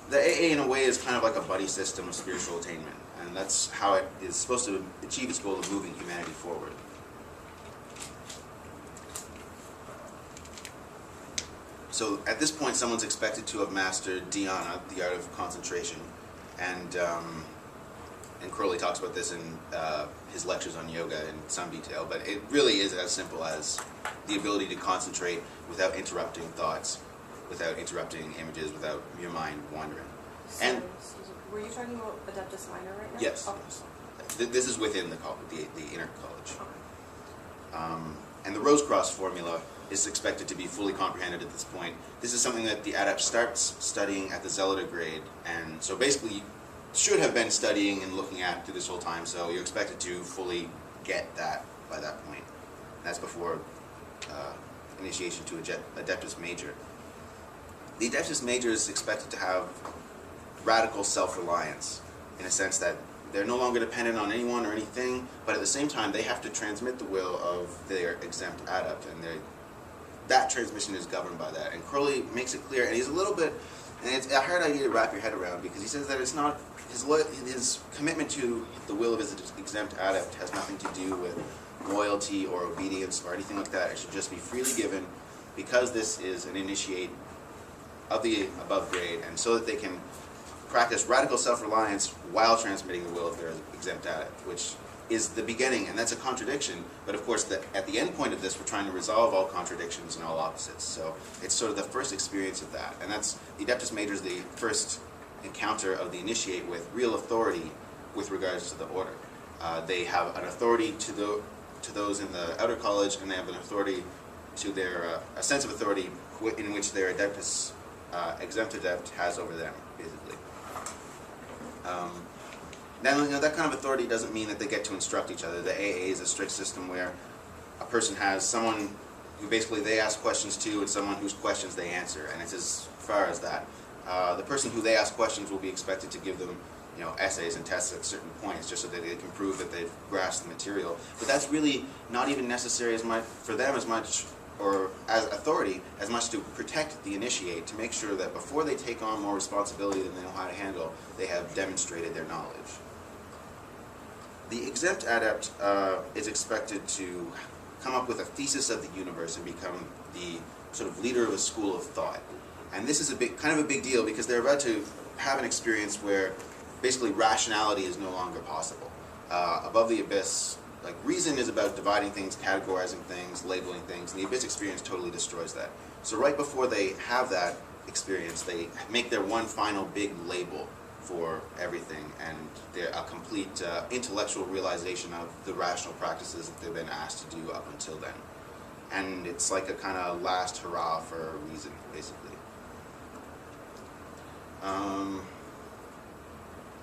The AA in a way is kind of like a buddy system of spiritual attainment, and that's how it is supposed to achieve its goal of moving humanity forward. So at this point, someone's expected to have mastered dhyana, the art of concentration, and Crowley talks about this in his lectures on yoga in some detail, but it really is as simple as the ability to concentrate without interrupting thoughts, without interrupting images, without your mind wandering. So, And were you talking about Adeptus Minor right now? yes, Okay. this is within the inner college. Okay. And the Rose Cross formula is expected to be fully comprehended at this point. This is something that the adept starts studying at the Zealota grade, and so basically you should have been studying and looking at through this whole time, so you're expected to fully get that by that point. That's before initiation to Adeptus Major. The Adeptus Major is expected to have radical self-reliance, in a sense that they're no longer dependent on anyone or anything, but at the same time they have to transmit the will of their exempt adept, and that transmission is governed by that. And Crowley makes it clear, and he's a little bit, and it's a hard idea to wrap your head around, because he says that it's not, his commitment to the will of his exempt adept has nothing to do with loyalty or obedience or anything like that. It should just be freely given, because this is an initiate of the above grade, and so that they can practice radical self-reliance while transmitting the will of their exempt adept, which is the beginning, and that's a contradiction, but of course at the end point of this we're trying to resolve all contradictions and all opposites, so it's sort of the first experience of that, and that's, the Adeptus Major is the first encounter of the initiate with real authority with regards to the order. They have an authority to those in the outer college, and they have an authority to their, a sense of authority in which their Adeptus, exempt adept has over them, basically. Now, that kind of authority doesn't mean that they get to instruct each other. The AA is a strict system where a person has someone who basically they ask questions to and someone whose questions they answer, and it's as far as that. The person who they ask questions will be expected to give them, essays and tests at certain points, just so that they can prove that they've grasped the material. But that's really not even necessary as much for them as much, or as authority, as much to protect the initiate, to make sure that before they take on more responsibility than they know how to handle, they have demonstrated their knowledge. The exempt adept is expected to come up with a thesis of the universe and become the sort of leader of a school of thought. And this is kind of a big deal, because they're about to have an experience where basically rationality is no longer possible. Above the abyss, like, reason is about dividing things, categorizing things, labeling things, and the abyss experience totally destroys that. So right before they have that experience, they make their one final big label for everything, and they're a complete intellectual realization of the rational practices that they've been asked to do up until then. And it's like a kind of last hurrah for reason, basically.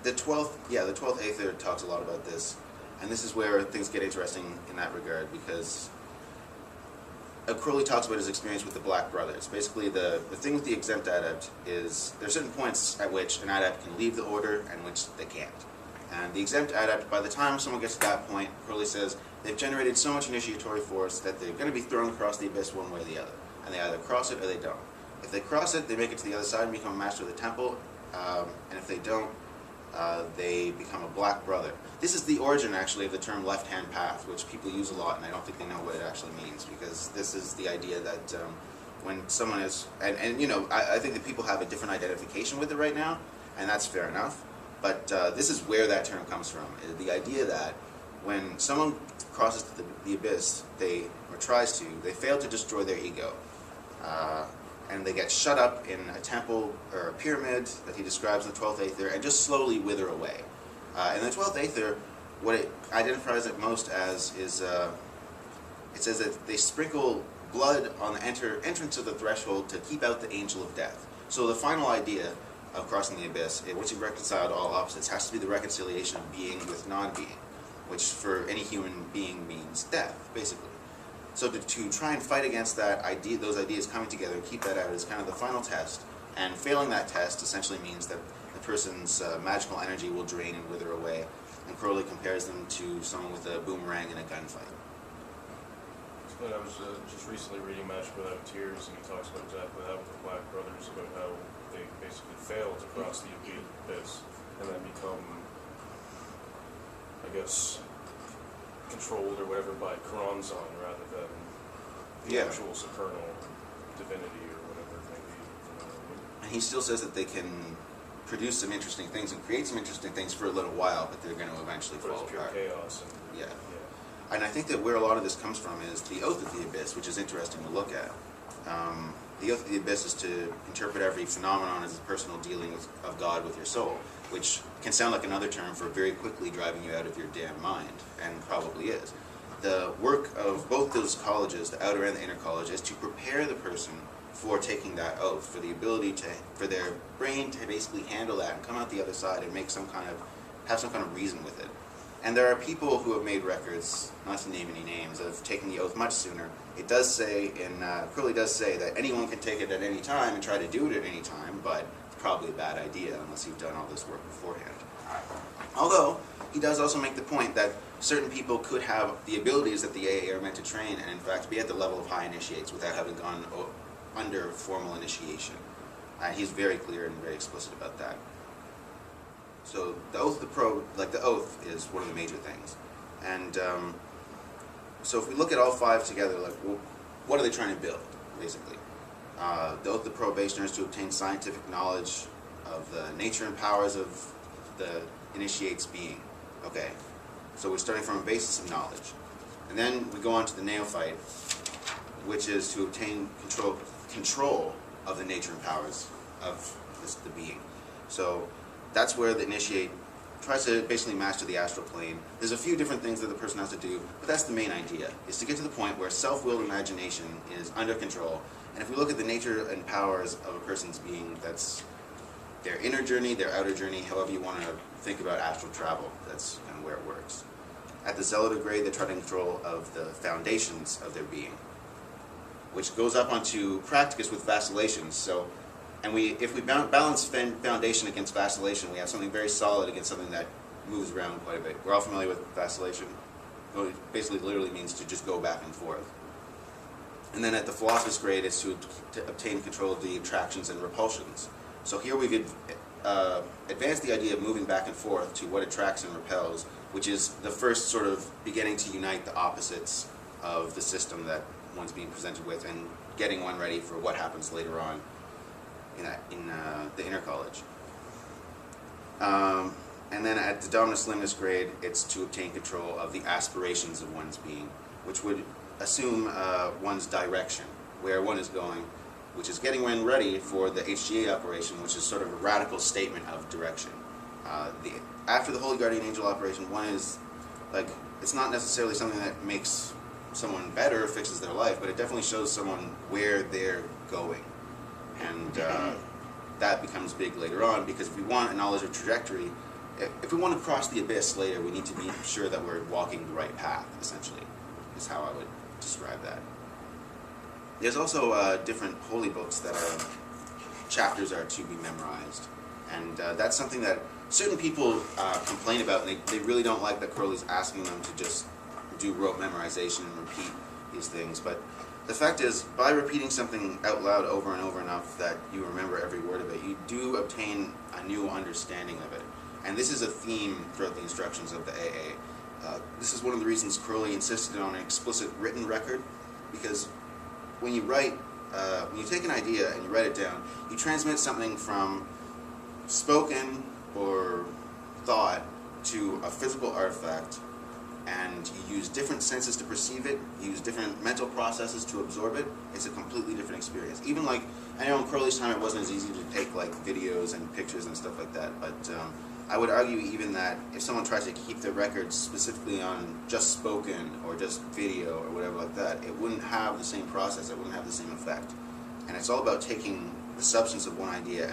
The 12th Aether talks a lot about this, and this is where things get interesting in that regard, because Crowley talks about his experience with the Black Brothers. Basically, the thing with the exempt adept is there are certain points at which an adept can leave the order and which they can't. And the exempt adept, by the time someone gets to that point, Crowley says, they've generated so much initiatory force that they're going to be thrown across the abyss one way or the other. And they either cross it or they don't. If they cross it, they make it to the other side and become a master of the temple. And if they don't, they become a Black Brother. This is the origin, actually, of the term left-hand path, which people use a lot, and I don't think they know what it actually means, because this is the idea that when someone is, I think that people have a different identification with it right now, and that's fair enough, but this is where that term comes from, the idea that when someone crosses the abyss, or tries to, they fail to destroy their ego. And they get shut up in a temple or a pyramid that he describes in the 12th Aether and just slowly wither away. In the 12th Aether, what it identifies it most as is, it says that they sprinkle blood on the entrance of the threshold to keep out the angel of death. So the final idea of crossing the abyss, which is reconciled all opposites, has to be the reconciliation of being with non-being, which for any human being means death, basically. So to try and fight against that idea, those ideas coming together and keep that out is kind of the final test. And failing that test essentially means that the person's magical energy will drain and wither away. And Crowley compares them to someone with a boomerang in a gunfight. But I was just recently reading Magic Without Tears, and he talks about exactly that with the Black Brothers, about how they basically fail to cross the abyss and then become, I guess, controlled or whatever by Karanzan rather than the actual supernal divinity or whatever it may be. You know what I mean? And he still says that they can produce some interesting things and create some interesting things for a little while, but they're going to eventually But fall it's pure apart. chaos. And, Yeah. And I think that where a lot of this comes from is the Oath of the Abyss, which is interesting to look at. The Oath of the Abyss is to interpret every phenomenon as a personal dealing of God with your soul, which can sound like another term for very quickly driving you out of your damn mind, and probably is. The work of both those colleges, the outer and the inner college, is to prepare the person for taking that oath, for the ability for their brain to basically handle that and come out the other side and have some kind of reason with it. And there are people who have made records, not to name any names, of taking the oath much sooner. It does say, Crowley does say that anyone can take it at any time and try to do it at any time, but it's probably a bad idea unless you've done all this work beforehand. Although, he does also make the point that certain people could have the abilities that the AA are meant to train, and in fact be at the level of high initiates without having gone under formal initiation. He's very clear and very explicit about that. So the Oath of the Pro, like the Oath, is one of the major things. And so if we look at all five together, like, well, what are they trying to build, basically? The Oath of the Probationer is to obtain scientific knowledge of the nature and powers of the initiate's being. Okay, so we're starting from a basis of knowledge. And then we go on to the Neophyte, which is to obtain control of the nature and powers of the being. So that's where the initiate tries to basically master the astral plane. There's a few different things that the person has to do, but that's the main idea, is to get to the point where self-willed imagination is under control. And if we look at the nature and powers of a person's being, that's their inner journey, their outer journey, however you want to think about astral travel, that's kind of where it works. At the Zealot grade, they're trying to control of the foundations of their being, which goes up onto practicus with vacillations. So, and if we balance foundation against vacillation, we have something very solid against something that moves around quite a bit. We're all familiar with vacillation. It basically literally means to just go back and forth. And then at the Philosopher's grade, it's to obtain control of the attractions and repulsions. So here we've advanced the idea of moving back and forth to what attracts and repels, which is the first sort of beginning to unite the opposites of the system that one's being presented with and getting one ready for what happens later on in the inner college. And then at the Dominus Limnis grade, it's to obtain control of the aspirations of one's being, which would assume one's direction, where one is going, which is getting one ready for the HGA operation, which is sort of a radical statement of direction. After the Holy Guardian Angel operation, one is, like, it's not necessarily something that makes someone better or fixes their life, but it definitely shows someone where they're going. And that becomes big later on, because if we want a knowledge of trajectory, if we want to cross the abyss later, we need to be sure that we're walking the right path, essentially, is how I would describe that. There's also different holy books that chapters are to be memorized. And that's something that certain people complain about, and they really don't like that Crowley's asking them to just do rote memorization and repeat these things. But the fact is, by repeating something out loud over and over enough that you remember every word of it, you do obtain a new understanding of it. And this is a theme throughout the instructions of the AA. This is one of the reasons Crowley insisted on an explicit written record, because when you write, when you take an idea and you write it down, you transmit something from spoken or thought to a physical artifact, and you use different senses to perceive it, you use different mental processes to absorb it. It's a completely different experience. Even like, I know in Crowley's time it wasn't as easy to take like videos and pictures and stuff like that, but I would argue even that if someone tries to keep their records specifically on just spoken or just video or whatever like that, it wouldn't have the same process, it wouldn't have the same effect. And it's all about taking the substance of one idea